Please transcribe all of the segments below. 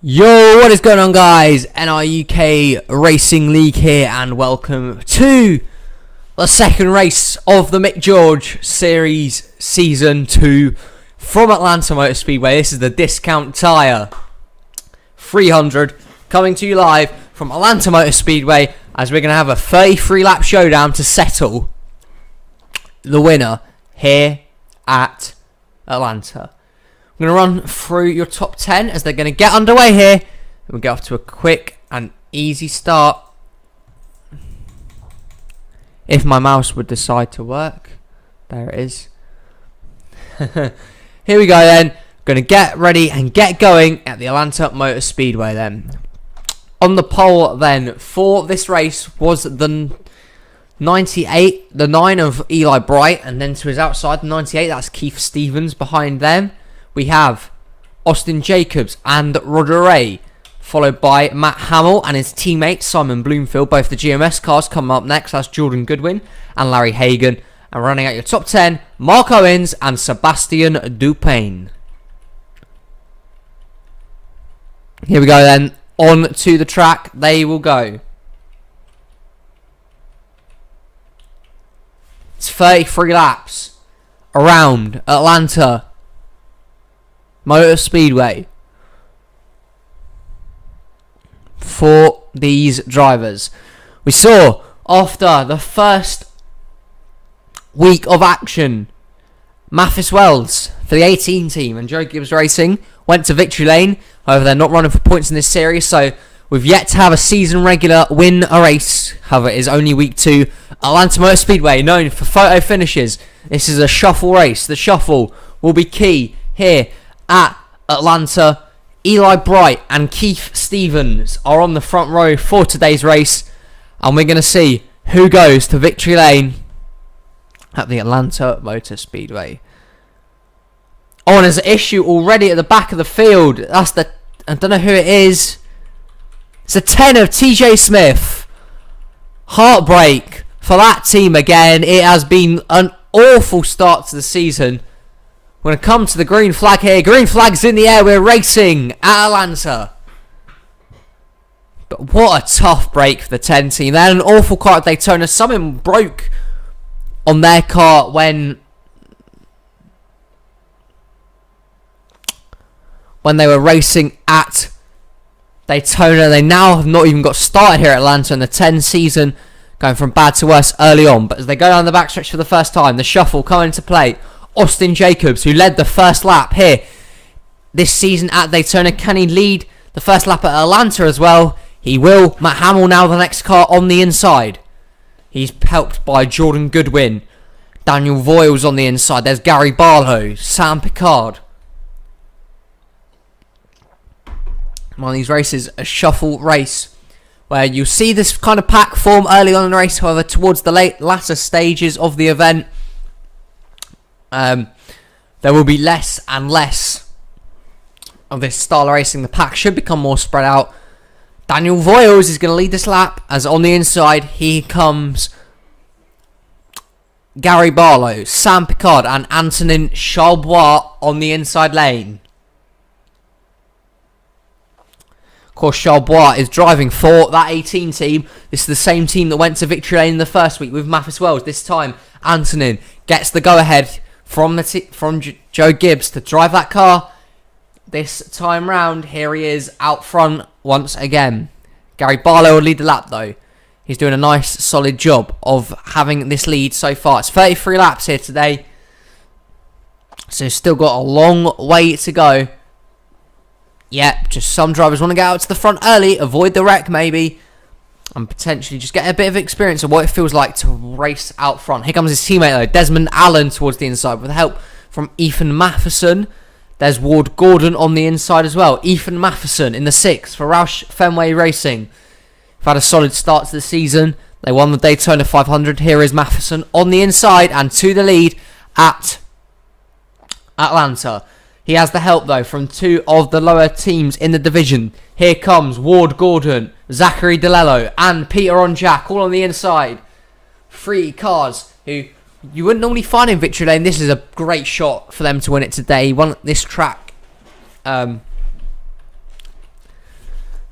Yo, what is going on, guys? NRUK Racing League here, and welcome to the second race of the Mick George Series Season 2 from Atlanta Motor Speedway. This is the Discount Tyre 300 coming to you live from Atlanta Motor Speedway, as we're going to have a 33 lap showdown to settle the winner here at Atlanta. I'm going to run through your top 10 as they're going to get underway here. We'll get off to a quick and easy start. If my mouse would decide to work. There it is. Here we go then. Going to get ready and get going at the Atlanta Motor Speedway then. On the pole then for this race was the 98, the 9 of Eli Bright, and then to his outside, the 98, that's Keith Stevens. Behind them we have Austin Jacobs and Roger Ray, followed by Matt Hamill and his teammate Simon Bloomfield. Both the GMS cars come up next. That's Jordan Goodwin and Larry Hagan. And running out your top 10, Mark Owens and Sebastian Dupain. Here we go then. On to the track they will go. It's 33 laps around Atlanta Motor Speedway for these drivers. We saw after the first week of action, Mathis Wells for the 18 team and Joe Gibbs Racing went to victory lane. However, they're not running for points in this series, so we've yet to have a season regular win a race. However, it is only week 2. Atlanta Motor Speedway, known for photo finishes. This is a shuffle race. The shuffle will be key here at Atlanta. Eli Bright and Keith Stevens are on the front row for today's race, and we're going to see who goes to victory lane at the Atlanta Motor Speedway. Oh, and there's an issue already at the back of the field. That's the, I don't know who it is. It's a 10 of TJ Smith. Heartbreak for that team again. It has been an awful start to the season. We're going to come to the green flag here. Green flag's in the air. We're racing at Atlanta. But what a tough break for the 10 team. They had an awful car at Daytona. Something broke on their car when they were racing at Daytona. They now have not even got started here at Atlanta in the 10 season, going from bad to worse early on. But as they go down the backstretch for the first time, the shuffle coming into play. Austin Jacobs, who led the first lap here this season at Daytona. Can he lead the first lap at Atlanta as well? He will. Matt Hamill now the next car on the inside. He's helped by Jordan Goodwin. Daniel Voiles on the inside. There's Gary Barlow. Sam Picard. One of these races, a shuffle race, where you see this kind of pack form early on in the race. However, towards the latter stages of the event, there will be less and less of this style of racing. The pack should become more spread out. Daniel Voiles is going to lead this lap, as on the inside here comes Gary Barlow, Sam Picard and Antonin Charbois on the inside lane. Of course, Charbois is driving for that 18 team. This is the same team that went to victory lane in the first week with Mathis Wells. This time, Antonin gets the go-ahead from Joe Gibbs to drive that car. This time round, here he is out front once again. Gary Barlow will lead the lap though. He's doing a nice solid job of having this lead so far. It's 33 laps here today, so still got a long way to go. Yep, just some drivers want to get out to the front early, avoid the wreck maybe, and potentially just get a bit of experience of what it feels like to race out front. Here comes his teammate though, Desmond Allen towards the inside with help from Ethan Matheson. There's Ward Gordon on the inside as well. Ethan Matheson in the 6th for Roush Fenway Racing. They've had a solid start to the season. They won the Daytona 500. Here is Matheson on the inside and to the lead at Atlanta. He has the help though from 2 of the lower teams in the division. Here comes Ward Gordon, Zachary DeLello and Peter on Jack, all on the inside. 3 cars who you wouldn't normally find in victory lane. This is a great shot for them to win it today. He won this track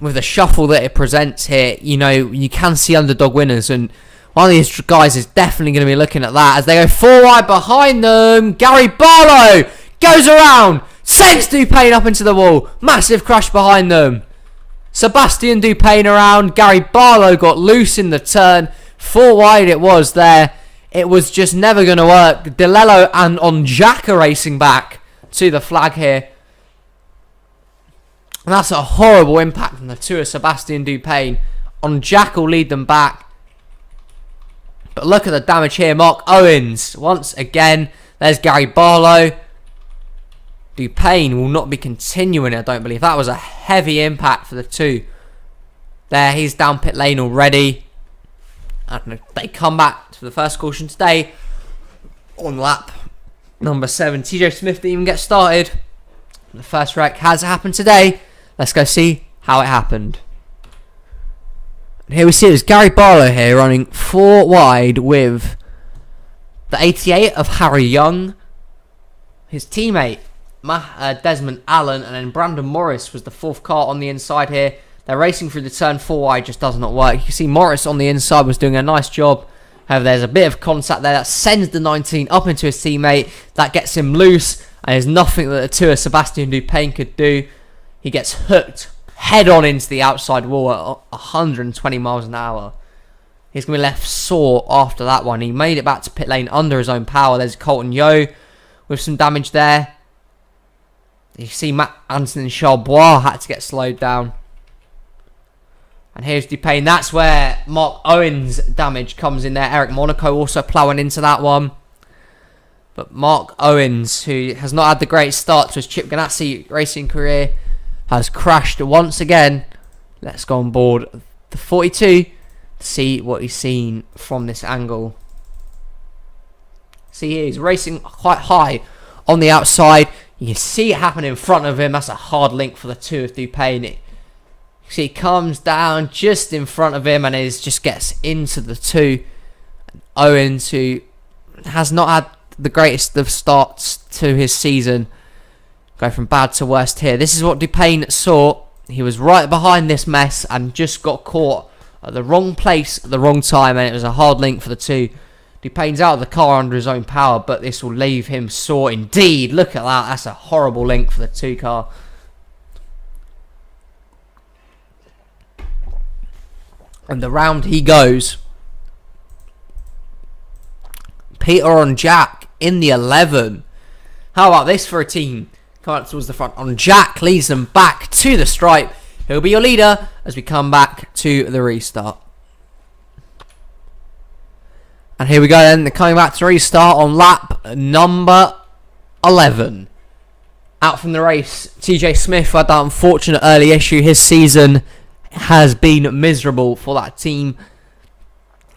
with the shuffle that it presents here, you know, you can see underdog winners, and one of these guys is definitely going to be looking at that as they go 4 wide behind them. Gary Barlow goes around, sends Dupain up into the wall. Massive crash behind them. Sebastian Dupain around. Gary Barlow got loose in the turn. 4 wide it was there. It was just never going to work. DeLello and NRUK are racing back to the flag here. And that's a horrible impact on the 2 of Sebastian Dupain. NRUK will lead them back. But look at the damage here. Mark Owens, once again. There's Gary Barlow. Dupain will not be continuing, I don't believe. That was a heavy impact for the 2. There, he's down pit lane already. And they come back to the first caution today on lap number 7. TJ Smith didn't even get started. The first wreck has happened today. Let's go see how it happened. And here we see there's Gary Barlow here running 4 wide with the 88 of Harry Young, his teammate Desmond Allen, and then Brandon Morris was the 4th car on the inside here. They're racing through the turn. 4 wide just does not work. You can see Morris on the inside was doing a nice job. However, there's a bit of contact there that sends the 19 up into his teammate. That gets him loose, and there's nothing that the 2 of Sebastian Dupain could do. He gets hooked head on into the outside wall at 120 miles an hour. He's going to be left sore after that one. He made it back to pit lane under his own power. There's Colton Yo with some damage there. You see Matt Anderson and Charbois had to get slowed down. And here's Dupain. That's where Mark Owens' damage comes in there. Eric Monaco also ploughing into that one. But Mark Owens, who has not had the great start to his Chip Ganassi racing career, has crashed once again. Let's go on board the 42 to see what he's seen from this angle. See here, he's racing quite high on the outside. You can see it happen in front of him. That's a hard link for the 2 of Dupain. See, it comes down just in front of him and it just gets into the 2. Owens, who has not had the greatest of starts to his season, go from bad to worst here. This is what Dupain saw. He was right behind this mess and just got caught at the wrong place at the wrong time, and it was a hard link for the 2. Dupain's out of the car under his own power, but this will leave him sore indeed. Look at that. That's a horrible link for the 2 car. And the round he goes. Peter NRUK in the 11. How about this for a team? Come out towards the front. NRUK leads them back to the stripe. He'll be your leader as we come back to the restart. And here we go then. They're coming back to restart on lap number 11. Out from the race, TJ Smith had that unfortunate early issue. His season has been miserable for that team.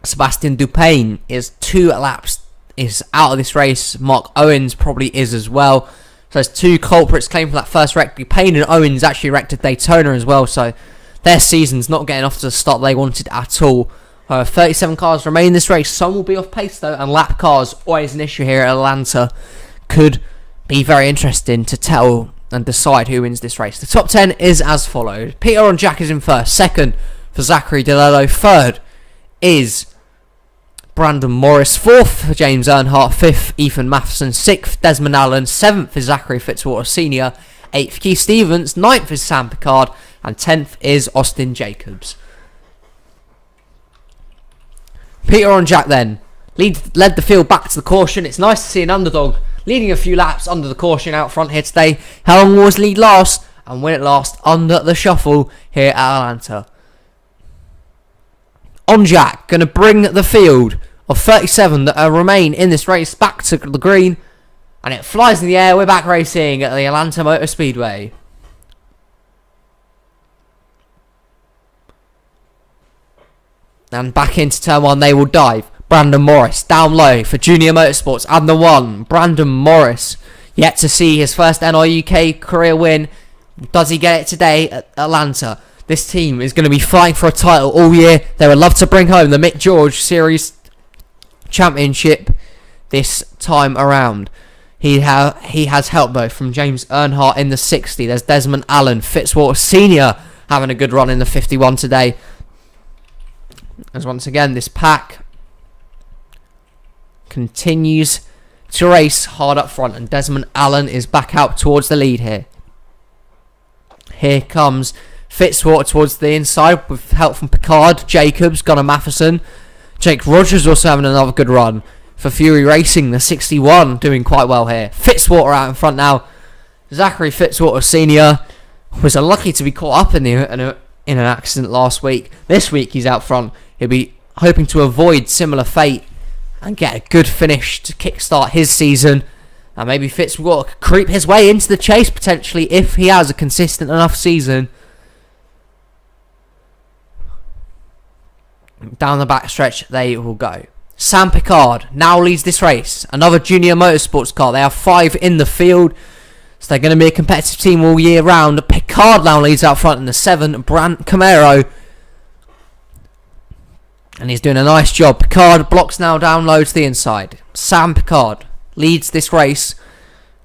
Sebastian Dupain is 2 laps is out of this race. Mark Owens probably is as well. So there's 2 culprits claimed for that first wreck. Dupain and Owens actually wrecked at Daytona as well. So their season's not getting off to the start they wanted at all. 37 cars remain in this race. Some will be off pace though, and lap cars, always an issue here at Atlanta. Could be very interesting to tell and decide who wins this race. The top 10 is as follows. Peter NRUK is in first. Second for Zachary DeLello. Third is Brandon Morris. Fourth for James Earnhardt. Fifth, Ethan Matheson. Sixth, Desmond Allen. Seventh is Zachary Fitzwater Sr. Eighth, Keith Stevens. Ninth is Sam Picard. And 10th is Austin Jacobs. Peter NRUK then led the field back to the caution. It's nice to see an underdog leading a few laps under the caution out front here today. How long will his lead last? And will it last under the shuffle here at Atlanta? NRUK going to bring the field of 37 that remain in this race back to the green. And it flies in the air. We're back racing at the Atlanta Motor Speedway. And back into turn 1 they will dive. Brandon Morris down low for Junior Motorsports and the 1. Brandon Morris yet to see his first NRUK career win. Does he get it today at Atlanta? This team is going to be fighting for a title all year. They would love to bring home the Mick George Series Championship this time around. He has help though from James Earnhardt in the 60. There's Desmond Allen. Fitzwater Sr. having a good run in the 51 today. As once again, this pack continues to race hard up front, and Desmond Allen is back out towards the lead here. Here comes Fitzwater towards the inside with help from Picard, Jacobs, Gunnar Matheson. Jake Rogers also having another good run for Fury Racing, the 61, doing quite well here. Fitzwater out in front now. Zachary Fitzwater Sr. was unlucky to be caught up in an accident last week. This week he's out front. He'll be hoping to avoid similar fate and get a good finish to kickstart his season. And maybe Fitzwater could creep his way into the chase potentially if he has a consistent enough season. Down the backstretch they will go. Sam Picard now leads this race. Another junior motorsports car. They have 5 in the field, so they're going to be a competitive team all year round. Picard now leads out front in the 7 Brandt Camaro, and he's doing a nice job. Picard blocks now down low to the inside. Sam Picard leads this race,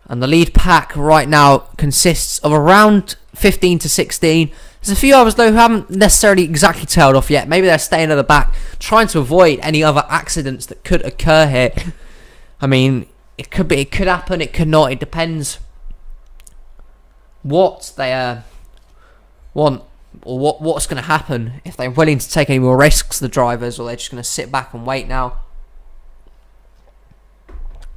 and the lead pack right now consists of around 15 to 16. There's a few others though who haven't necessarily exactly tailed off yet. Maybe they're staying at the back, trying to avoid any other accidents that could occur here. I mean, it could happen, it could not. It depends what they want, or what's going to happen, if they're willing to take any more risks, the drivers, or they're just going to sit back and wait now.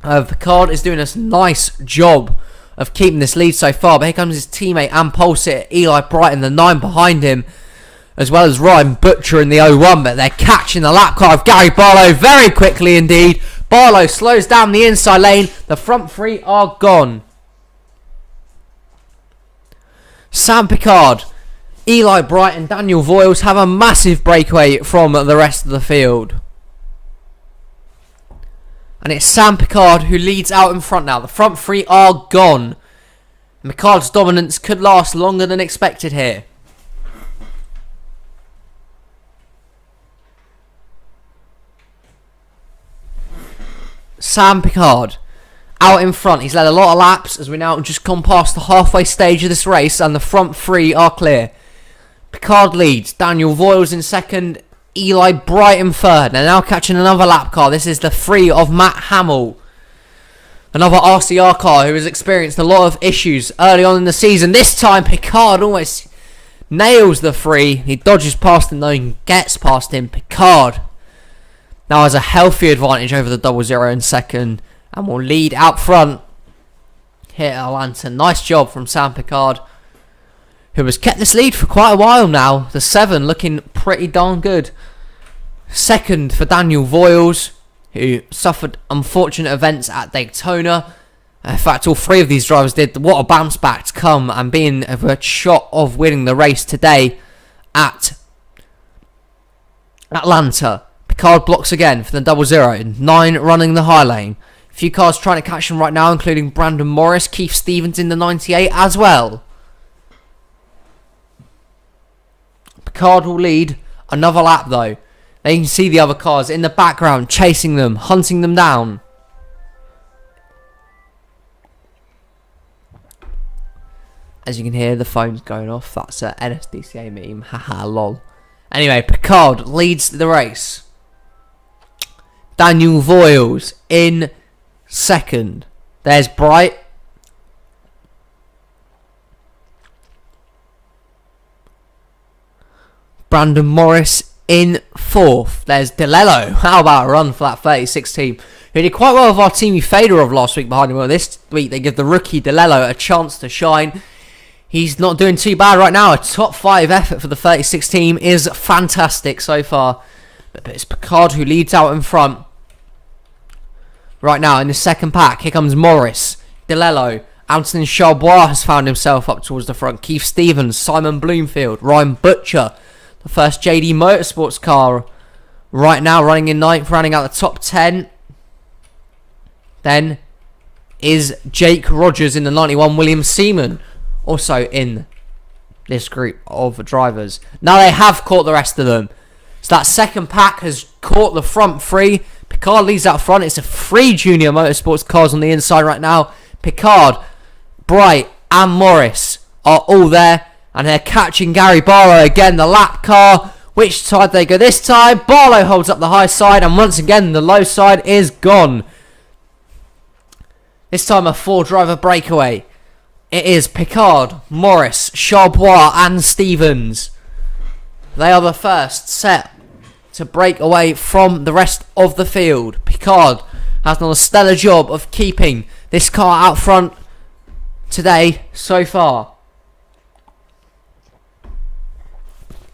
Picard is doing a nice job of keeping this lead so far, but here comes his teammate and pole sitter Eli Brighton, the 9 behind him, as well as Ryan Butcher in the 01, but they're catching the lap car of Gary Barlow very quickly indeed. Barlow slows down the inside lane, the front 3 are gone. Sam Picard, Eli Brighton, Daniel Voiles have a massive breakaway from the rest of the field. And it's Sam Picard who leads out in front now. The front 3 are gone. And Picard's dominance could last longer than expected here. Sam Picard out in front. He's led a lot of laps as we now just gone past the halfway stage of this race, and the front 3 are clear. Picard leads. Daniel Voiles in second. Eli Brighton third. They're now catching another lap car. This is the 3 of Matt Hamill, another RCR car who has experienced a lot of issues early on in the season. This time Picard almost nails the 3. He dodges past him though and gets past him. Picard now has a healthy advantage over the 00 in second and will lead out front here at Atlanta. Nice job from Sam Picard, who has kept this lead for quite a while now. The 7 looking pretty darn good. Second for Daniel Voiles, who suffered unfortunate events at Daytona. In fact, all 3 of these drivers did. What a bounce back to come and being a shot of winning the race today at Atlanta. Picard blocks again for the 00. 9 running the high lane. A few cars trying to catch him right now, including Brandon Morris, Keith Stevens in the 98 as well. Picard will lead another lap though. They can see the other cars in the background chasing them, hunting them down. As you can hear, the phone's going off. That's an NSDCA meme. Haha, lol. Anyway, Picard leads the race. Daniel Voiles in second. There's Bright. Brandon Morris in fourth. There's DeLello. How about a run for that 36 team, who did quite well with our Artemi Fedorov last week behind him. Well, this week they give the rookie DeLello a chance to shine. He's not doing too bad right now. A top 5 effort for the 36 team is fantastic so far. But it's Picard who leads out in front right now in the second pack. Here comes Morris, DeLello. Anthony Charbois has found himself up towards the front. Keith Stevens, Simon Bloomfield, Ryan Butcher, the first JD Motorsports car right now running in 9th, rounding out the top 10. Then is Jake Rogers in the 91, William Seaman also in this group of drivers. Now they have caught the rest of them. So that second pack has caught the front 3. Picard leads out front. It's a 3 junior motorsports cars on the inside right now. Picard, Bright and Morris are all there. And they're catching Gary Barlow again, the lap car. Which side they go this time? Barlow holds up the high side, and once again the low side is gone. This time a 4-driver breakaway. It is Picard, Morris, Charbois and Stevens. They are the first set to break away from the rest of the field. Picard has done a stellar job of keeping this car out front today so far.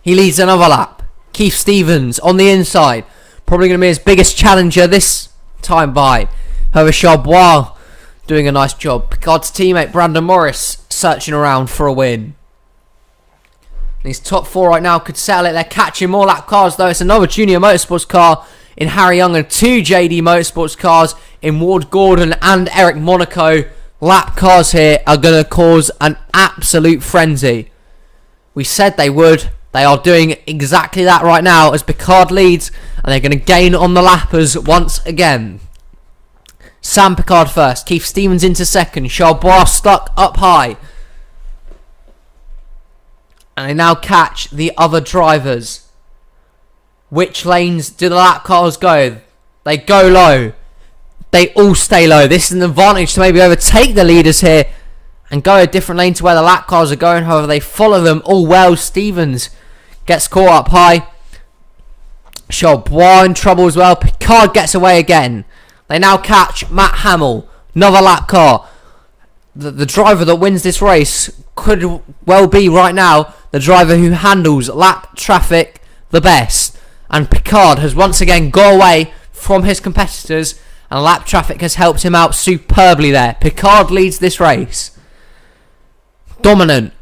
He leads another lap. Keith Stevens on the inside. Probably going to be his biggest challenger this time by. However, Charbois doing a nice job. Picard's teammate Brandon Morris searching around for a win. These top 4 right now could settle it. They're catching more lap cars though. It's another Junior Motorsports car in Harry Young and 2 JD Motorsports cars in Ward Gordon and Eric Monaco. Lap cars here are going to cause an absolute frenzy. We said they would. They are doing exactly that right now as Picard leads, and they're going to gain on the lappers once again. Sam Picard first, Keith Stevens into second, Charbois stuck up high. And they now catch the other drivers. Which lanes do the lap cars go? They go low. They all stay low. This is an advantage to maybe overtake the leaders here and go a different lane to where the lap cars are going. However, they follow them all well. Stevens gets caught up high. Charbois in trouble as well. Picard gets away again. They now catch Matt Hamill. Another lap car. The driver that wins this race could well be right now the driver who handles lap traffic the best. And Picard has once again got away from his competitors, and lap traffic has helped him out superbly there. Picard leads this race. Dominant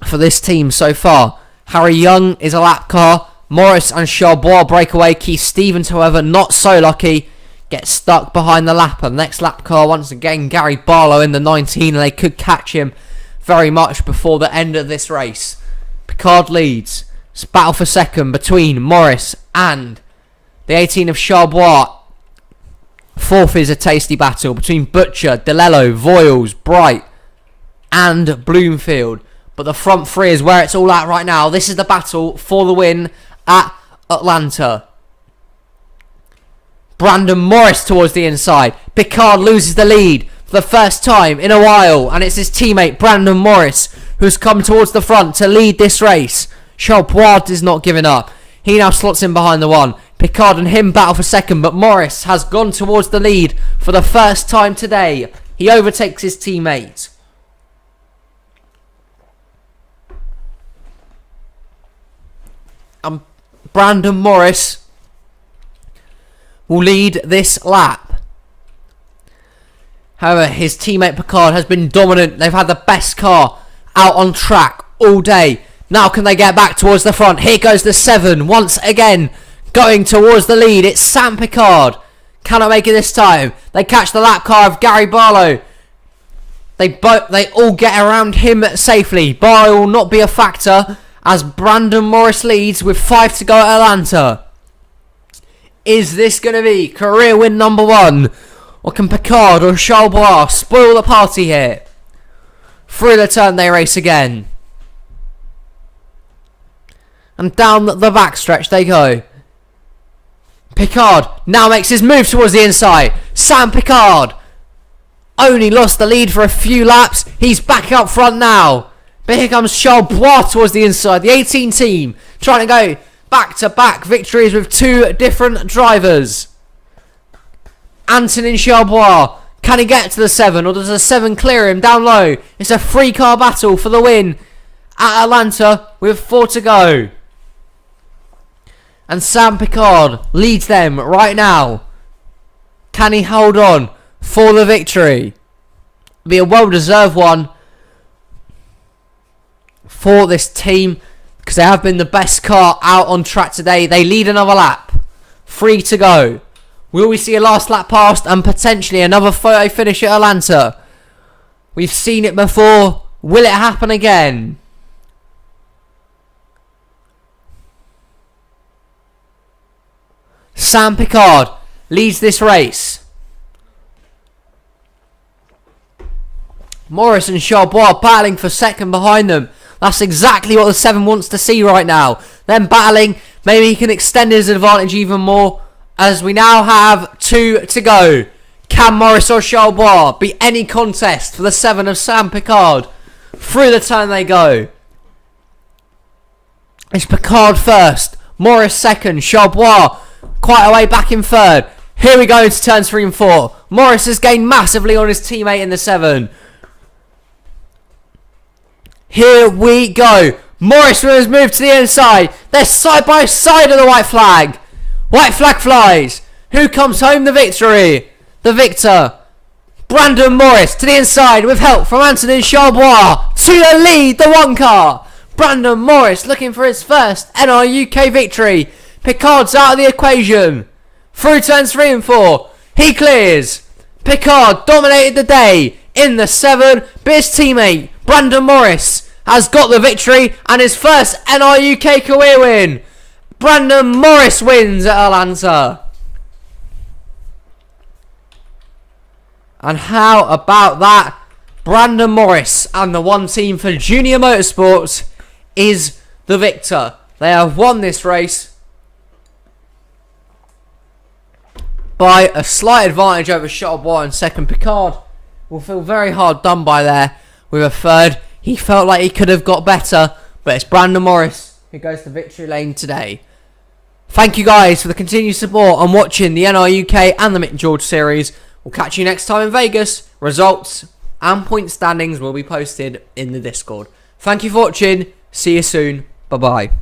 for this team so far. Harry Young is a lap car. Morris and Charbois break away. Keith Stevens, however, not so lucky. Gets stuck behind the lapper. Next lap car, once again, Gary Barlow in the 19, and they could catch him very much before the end of this race. Picard leads. It's battle for second between Morris and the 18 of Charbois. Fourth is a tasty battle between Butcher, DeLello, Voiles, Bright and Bloomfield. But the front 3 is where it's all at right now. This is the battle for the win at Atlanta. Brandon Morris towards the inside. Picard loses the lead for the first time in a while, and it's his teammate Brandon Morris who's come towards the front to lead this race. Charbois is not giving up. He now slots in behind the 1. Picard and him battle for second, but Morris has gone towards the lead for the first time today. He overtakes his teammate. Brandon Morris will lead this lap. However, his teammate Picard has been dominant. They've had the best car out on track all day. Now can they get back towards the front? Here goes the 7 once again going towards the lead. It's Sam Picard. Cannot make it this time. They catch the lap car of Gary Barlow. They all get around him safely. Barlow will not be a factor as Brandon Morris leads with 5 to go at Atlanta. Is this going to be career win number 1? Or can Picard or Charbois spoil the party here? Through the turn they race again. And down the backstretch they go. Picard now makes his move towards the inside. Sam Picard only lost the lead for a few laps. He's back up front now. But here comes Charbois towards the inside. The 18 team trying to go back-to-back victories with 2 different drivers. Antonin Charbois. Can he get to the 7, or does the 7 clear him down low? It's a 3-car battle for the win at Atlanta with 4 to go. And Sam Picard leads them right now. Can he hold on for the victory? It'll be a well-deserved one for this team because they have been the best car out on track today. They lead another lap. 3 to go. Will we see a last lap passed and potentially another photo finish at Atlanta? We've seen it before. Will it happen again? Sam Picard leads this race. Morris and Charbois battling for second behind them. That's exactly what the 7 wants to see right now. Them battling. Maybe he can extend his advantage even more, as we now have 2 to go. Can Morris or Charbois beat any contest for the 7 of Sam Picard? Through the turn they go. It's Picard first, Morris second, Charbois quite a way back in third. Here we go into turns 3 and 4. Morris has gained massively on his teammate in the 7. Here we go. Morris has moved to the inside. They're side by side of the white flag. White flag flies. Who comes home the victory? The victor, Brandon Morris, to the inside with help from Anthony Charbois. To the lead, the 1 car. Brandon Morris looking for his first NRUK victory. Picard's out of the equation. Through turns 3 and 4. He clears. Picard dominated the day in the 7, but his teammate Brandon Morris has got the victory and his first NRUK career win. Brandon Morris wins at Atlanta. And how about that? Brandon Morris and the 1 team for Junior Motorsports is the victor. They have won this race by a slight advantage over Charbois and second. Picard will feel very hard done by there with a third. He felt like he could have got better, but it's Brandon Morris who goes to victory lane today. Thank you guys for the continued support on watching the NRUK and the Mick and George series. We'll catch you next time in Vegas. Results and point standings will be posted in the Discord. Thank you for watching. See you soon. Bye bye.